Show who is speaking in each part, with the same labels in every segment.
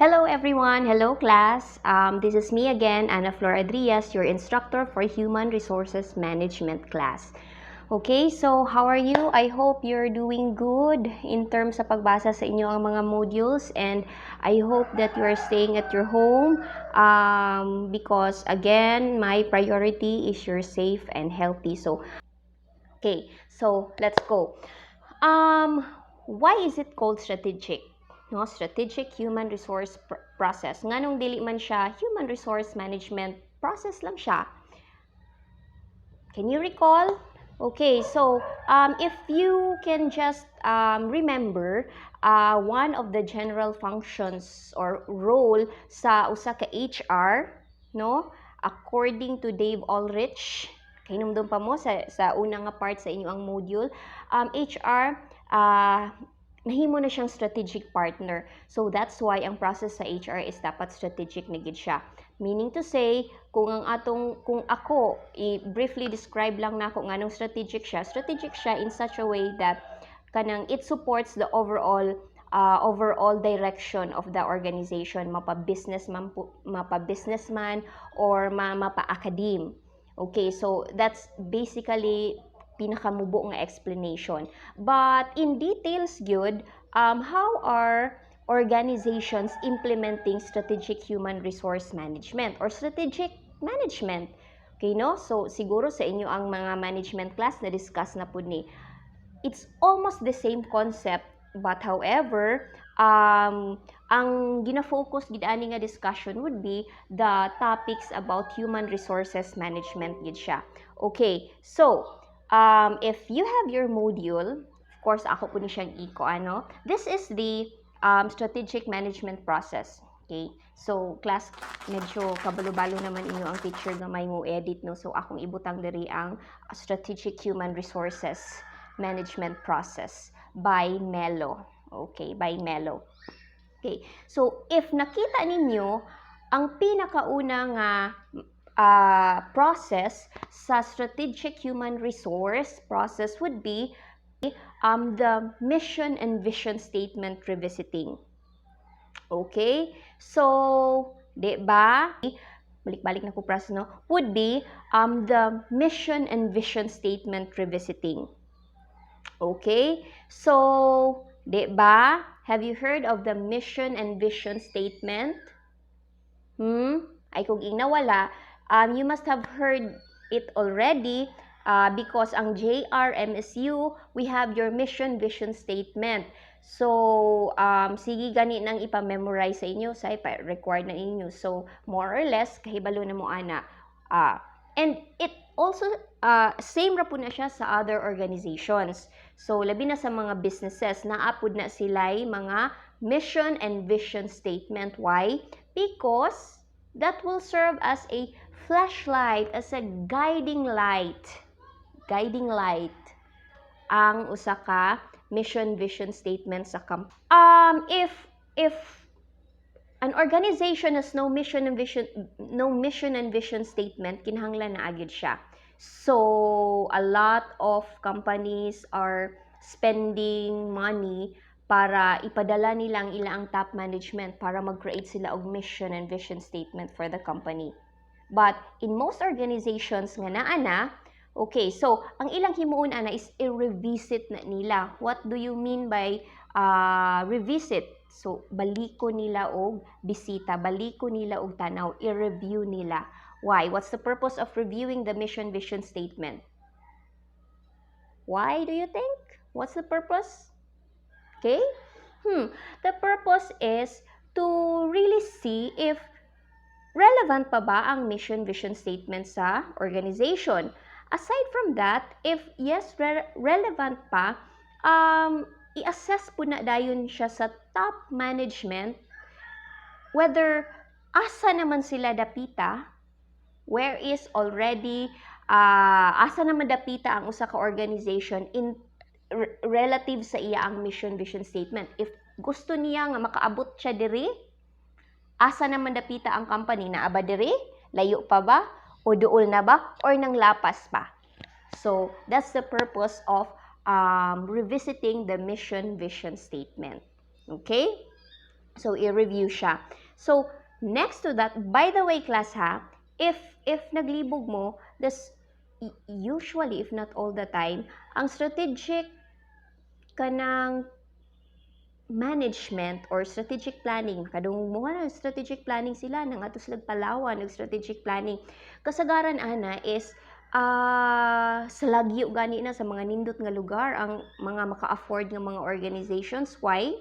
Speaker 1: Hello everyone, hello class. This is me again, Ana Flor Adrias, your instructor for Human Resources Management class. Okay, so how are you? I hope you're doing good in terms sa pagbasa sa inyo ang mga modules, and I hope that you are staying at your home because again, my priority is your safe and healthy. So, okay, so let's go. Why is it called strategic? No, strategic human resource process. Nganong dili man siya human resource management process lang siya. Can you recall? Okay, so if you can just remember one of the general functions or role sa usa ka HR, no? According to Dave Ulrich, hinumdum pa mo sa unang nga part sa inyo ang module, HR nahimo na siyang strategic partner. So that's why ang process sa HR is dapat strategic na gid siya. Meaning to say, kung ako i-briefly describe lang nako nganong strategic siya in such a way that kanang it supports the overall direction of the organization, mapa-businessman or mapa-academe. Okay, so that's basically pinakamubo nga explanation. But in details gyud, how are organizations implementing strategic human resource management or strategic management? Okay, no? So siguro sa inyo ang mga management class na discuss na pud ni. It's almost the same concept, but however, ang gina-focus gid ani nga discussion would be the topics about human resources management gid siya. Okay, so if you have your module, of course ako po ni siyang this is the strategic management process. Okay, so class, medyo kabalo-balo naman inyo ang teacher nga may mo edit, no? So akong ibutang diri ang strategic human resources management process by Melo. Okay, by Melo. Okay, so if nakita ninyo, ang pinakauna nga process sa strategic human resource process would be the mission and vision statement revisiting. Okay? So, di ba? Balik-balik na po process, no? Would be the mission and vision statement revisiting. Okay? So, di ba? Have you heard of the mission and vision statement? Ay kung inawala, you must have heard it already because ang JRMSU, we have your mission vision statement. So, sige gani nang ipa-memorize sa inyo, sa ipa-record na inyo. So, more or less, kahibalo na mo ana. And it also, same ra po na siya sa other organizations. So, labi na sa mga businesses, naapod na sila'y mga mission and vision statement. Why? Because that will serve as a flashlight, as a guiding light ang usa ka mission vision statement sa company. If an organization has no mission and vision statement, kinahanglan na agad siya. So a lot of companies are spending money para ipadala nilang ilang top management para mag-create sila og mission and vision statement for the company. But in most organizations nga naa na, okay, so ang ilang himuon ana is i-revisit na nila. What do you mean by revisit? So baliko nila og bisita, baliko nila og tanaw, i-review nila. Why? What's the purpose of reviewing the mission vision statement? Why do you think? What's the purpose? Okay? The purpose is to really see if relevant pa ba ang mission vision statement sa organization. Aside from that, if yes, relevant pa, i-assess po na dayon siya sa top management whether asa naman sila dapita, where is already asa naman dapita ang usa ka organization in relative sa iya ang mission vision statement. If gusto niya nga makaabot siya diri, asa naman dapita ang company, na aba diri, layo pa ba, o duol na ba, or nang lapas pa. So that's the purpose of revisiting the mission vision statement. Okay? So, i-review siya. So, next to that, by the way, class ha, if naglibog mo, usually, if not all the time, ang strategic kanang management or strategic planning, kadung mo nga strategic planning sila, nang ato sila Palawan, ng strategic planning. Kasagaran ana is, sa lagyo gani na sa mga nindot nga lugar, ang mga maka-afford nga mga organizations. Why?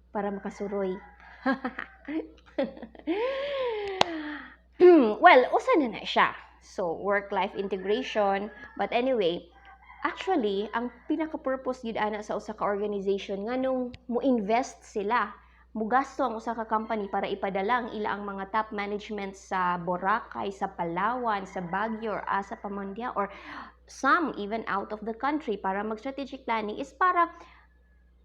Speaker 1: Para makasuroy. Well, usa na siya. So, work-life integration. But anyway, actually, ang pinaka-purpose gid ana sa usa ka organization nganong mo-invest sila, mugasto ang usa ka company para ipadala ang ila ang mga top management sa Boracay, sa Palawan, sa Baguio, or asa pa man diha, or some even out of the country para mag-strategic planning is para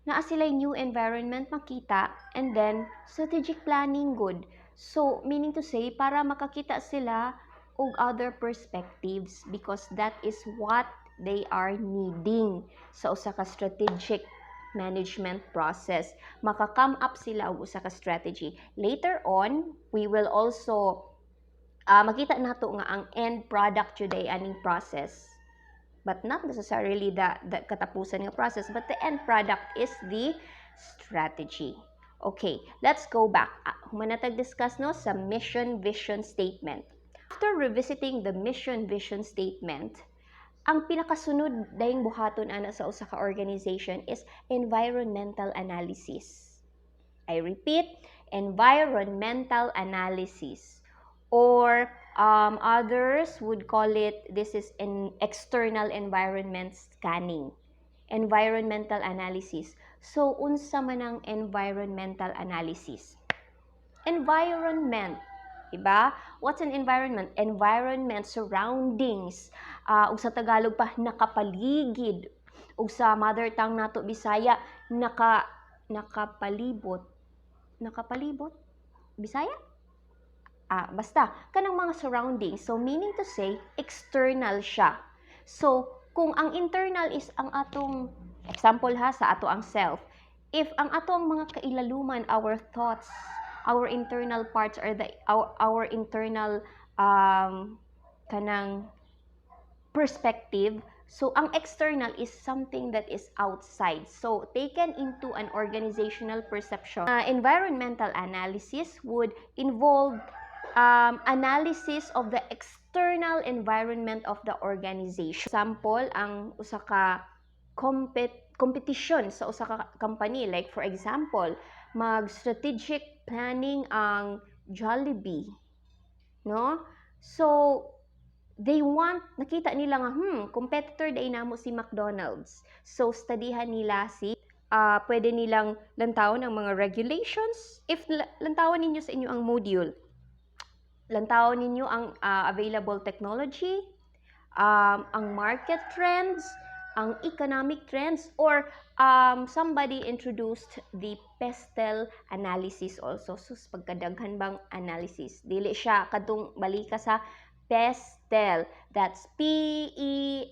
Speaker 1: naa sila new environment makita, and then strategic planning good. So, meaning to say, para makakita sila og other perspectives because that is what they are needing sa usa ka strategic management process. Maka-come up sila og usa ka strategy. Later on, we will also makita nato nga ang end product today aning process, but not necessarily the katapusan ng process, but the end product is the strategy. Okay, let's go back. Humanatag discuss no sa mission vision statement. After revisiting the mission vision statement, ang pinakasunod dayong buhaton ana sa usa ka organization is environmental analysis. I repeat, environmental analysis, or others would call it, this is an external environment scanning, environmental analysis. So, unsa man ang environmental analysis? Environment, diba? What's an environment? Environment, surroundings, ug sa Tagalog pa, nakapaligid, ug sa mother tongue nato Bisaya, nakapalibot, Bisaya? Basta, kanang mga surroundings. So, meaning to say, external siya. So, kung ang internal is ang atong, example ha, sa ato ang self, if ang ato ang mga kailaluman, our thoughts, our internal parts, or our internal kanang perspective, so ang external is something that is outside. So, taken into an organizational perception, environmental analysis would involve analysis of the external environment of the organization. Example, ang usa ka competition sa usa ka company, like for example, mag-strategic planning ang Jollibee, no? So, they want, nakita nila nga, competitor day namo si McDonald's. So, studyhan nila si, pwede nilang lantawon ang mga regulations. If lantawon ninyo sa inyo ang module, lantawon ninyo ang available technology, ang market trends, ang economic trends, or somebody introduced the Pestel Analysis also. Sus, pagkadaghan bang analysis? Dili siya kadtong balika sa Pestel. That's P-E-S-T-E-L.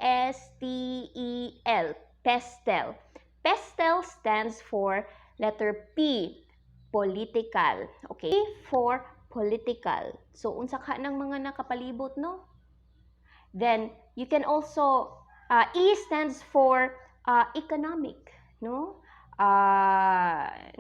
Speaker 1: Pestel. Pestel stands for letter P, political. Okay? P for political. So, unsa ka ng mga nakapalibot, no? Then, you can also, E stands for economic, no?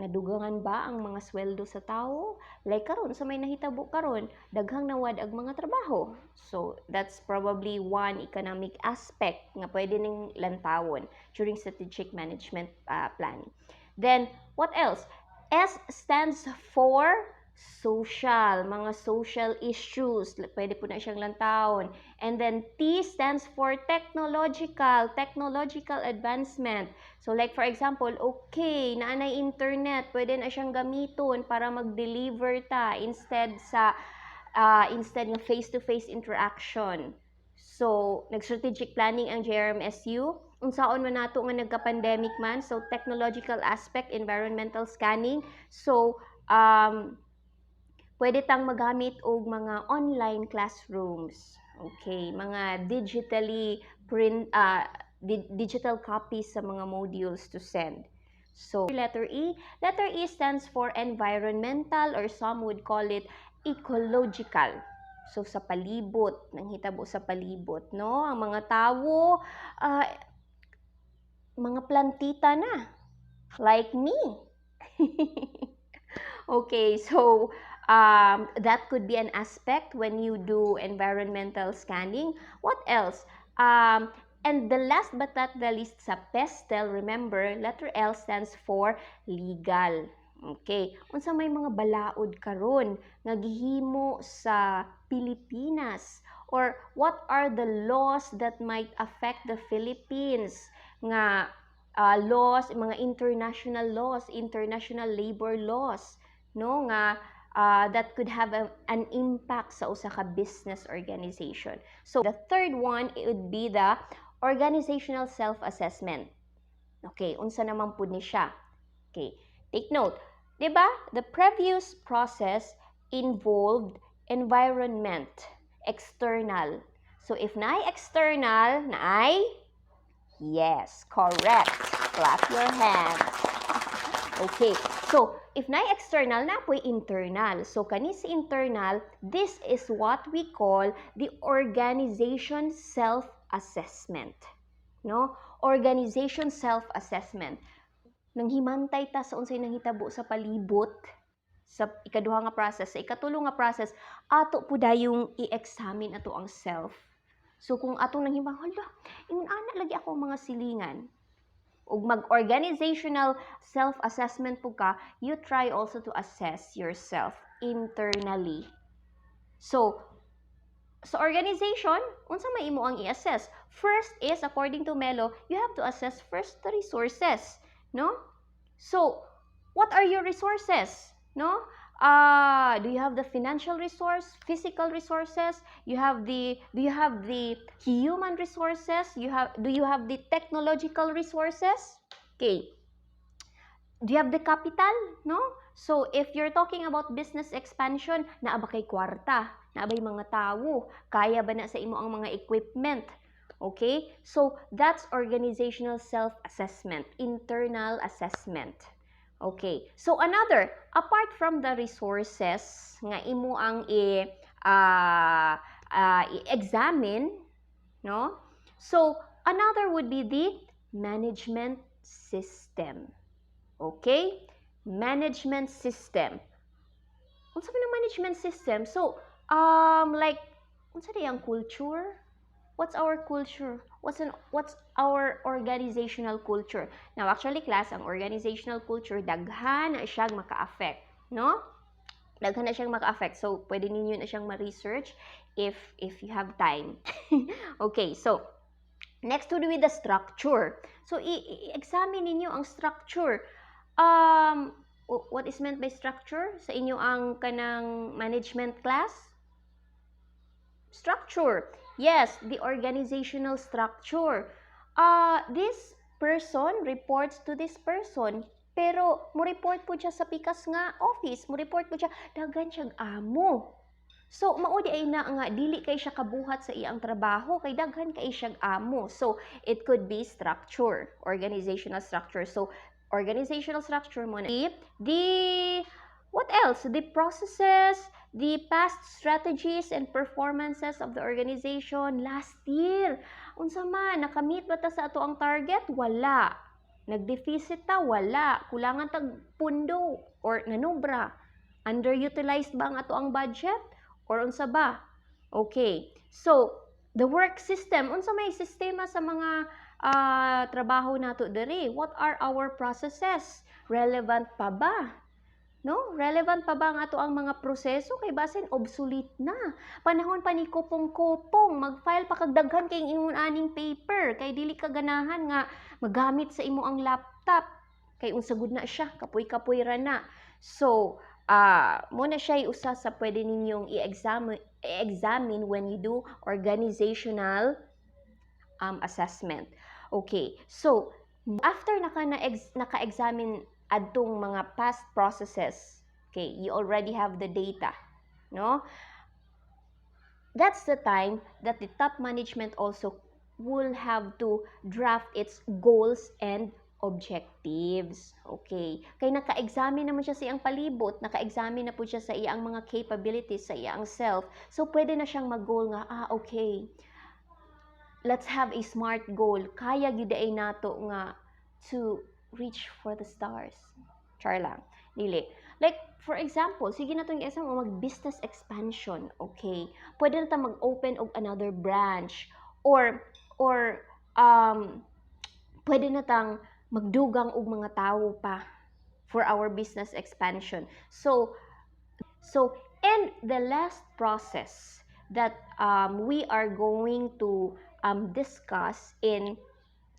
Speaker 1: Nadugangan ba ang mga sweldo sa tao? Like karon sa may nahitabo karon, daghang nawad ang mga trabaho. So, that's probably one economic aspect nga pwede ning lantawon during strategic management planning. Then, what else? S stands for social, mga social issues. Pwede po na siyang lantawon. And then, T stands for technological advancement. So, like for example, okay, naanay internet, pwede na siyang gamiton para mag-deliver ta instead ng face-to-face interaction. So, nag-strategic planning ang JRMSU. Unsaon man nato nga nagka-pandemic man. So, technological aspect, environmental scanning. So, pwede tang magamit og mga online classrooms. Okay, mga digital copies sa mga modules to send. So, letter E. Letter E stands for environmental, or some would call it ecological. So, sa palibot, nang hitabo sa palibot, no? Ang mga tao, mga plantita na, like me. Okay, so that could be an aspect when you do environmental scanning. What else? And the last but not the least sa Pestel, remember, letter L stands for legal. Okay, unsa may mga balaod karon nga gihimo sa Pilipinas, or what are the laws that might affect the Philippines nga laws, mga international laws, international labor laws, no, nga that could have an impact sa usa ka business organization. So the third one, it would be the organizational self-assessment. Okay, unsa naman pud ni siya? Okay, take note. 'Di ba? The previous process involved environment, external. So if naay external, naay yes, correct. Clap your hands. Okay, so if na external, na po internal. So kani si internal, this is what we call the organization self-assessment. No? Organization self-assessment. Nang himantay ta sa unsay nanghitabo sa palibot, sa ikaduha nga process, sa ikatulo nga process, ato po dayong i-examine ato ang self. So kung atong nanghimang, hala, ingon ana lagi ako mga silingan, ug mag-organizational self-assessment po ka, you try also to assess yourself internally. So, sa organization, unsa may imo ang i-assess? First is, according to Melo, you have to assess first the resources, no? So, what are your resources, no? Do you have the financial resource, physical resources? Do you have the human resources? Do you have the technological resources? Okay. Do you have the capital, no? So if you're talking about business expansion, naa ba kay kwarta? Naa bay mga tawo? Kaya ba na sa imo ang mga equipment? Okay? So that's organizational self-assessment, internal assessment. Okay. So another, apart from the resources nga imo ang i-examine, no? So another would be the management system. Okay? Management system. Unsa man ang management system? So like unsa di ang culture? What's our culture? What's our organizational culture? Now, actually, class, ang organizational culture, daghan na siyang maka-affect, no? Daghan na siyang maka-affect. So, pwede ninyo na siyang ma-research if you have time. Okay, so, next to do with the structure. So, i-examine ninyo ang structure. What is meant by structure? Sa inyo ang kanang management class? Structure. Yes, the organizational structure. This person reports to this person, pero mo report po siya sa pikas nga office, mo report po siya, daghan siyang amo. So, maudi ay na nga, dili kay siya kabuhat sa iyang trabaho, kay daghan kay siyang amo. So, it could be structure, organizational structure. So, organizational structure mo na. What else? The processes, the past strategies and performances of the organization last year. Unsa man, nakamit ba ta sa ato ang target? Wala. Nag-deficit ta? Wala. Kulangan tag pundo or nanubra. Underutilized ba ang ato ang budget? Or unsa ba? Okay. So, the work system. Unsa may sistema sa mga trabaho nato diri? What are our processes? Relevant pa ba? No? Relevant pa ba ang ato ang mga proseso? Kay basin obsolete na. Panahon pa ni kupong-kupong, mag-file pa kag daghan kay imong aning paper, kay dili ka ganahan nga magamit sa imo ang laptop. Kay unsagod na siya, kapoy-kapoy ra na. So, mo na siya usa sa pwede ninyong i-examine when you do organizational assessment. Okay. So, after naka-examine adtong mga past processes, okay, you already have the data, no? That's the time that the top management also will have to draft its goals and objectives. Okay. Kay naka-examine naman siya sa iyang palibot, naka-examine na po siya sa iyang mga capabilities, sa iyang self. So, pwede na siyang mag-goal nga, okay, let's have a smart goal. Kaya giday nato nga to reach for the stars. Char lang. Dili. Like, for example, sige na itong isang mag-business expansion. Okay. Pwede na tayo mag-open of another branch. Or pwede na tang magdugang og mga tao pa for our business expansion. So and the last process that we are going to discuss in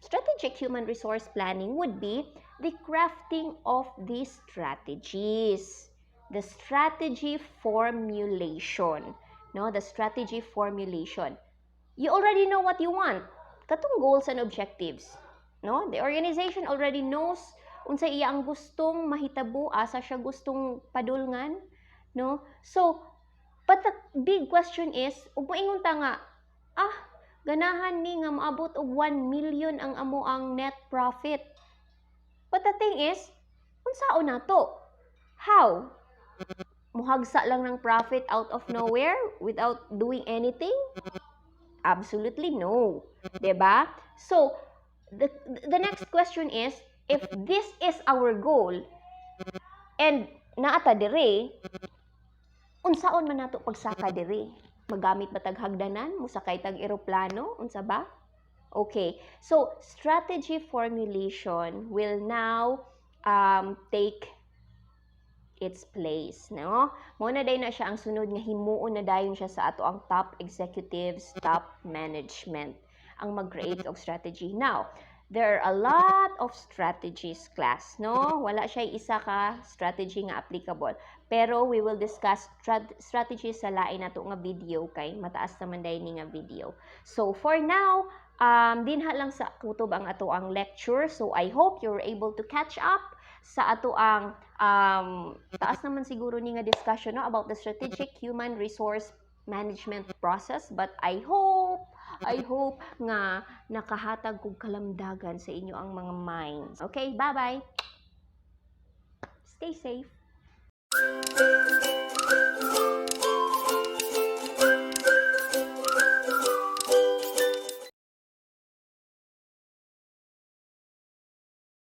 Speaker 1: strategic human resource planning would be the crafting of these strategies. The strategy formulation. No, the strategy formulation. You already know what you want. Katong goals and objectives. No? The organization already knows unsa iya ang gustong mahitabo, asa siya gustong padulngan, no? So, but the big question is, ug moingon ta nga, ganahan mi nga maabot og 1 million ang amo ang net profit. But the thing is, unsaon nato? How? Muhagsa lang ng profit out of nowhere without doing anything? Absolutely no. 'Di ba? So, the next question is, if this is our goal and naata dire, unsaon man nato pagsaka dire? Magamit ba tag hagdanan, musakay tag eroplano, unsa ba? Okay. So, strategy formulation will now take its place, no? Mo na day na siya ang sunod nga himuon na dayon siya sa ato ang top executives, top management ang mag-create of strategy. Now, there are a lot of strategies, class, no? Wala siya isa ka strategy nga applicable. Pero we will discuss strategies sa lain nato nga video kay mataas naman day ni nga video. So for now, dinha lang sa kutob ang ato ang lecture. So I hope you're able to catch up sa ato ang taas naman siguro ni nga discussion, no, about the strategic human resource management process, but I hope nga nakahatag kog kalamdagan sa inyo ang mga minds. Okay, bye-bye. Stay safe.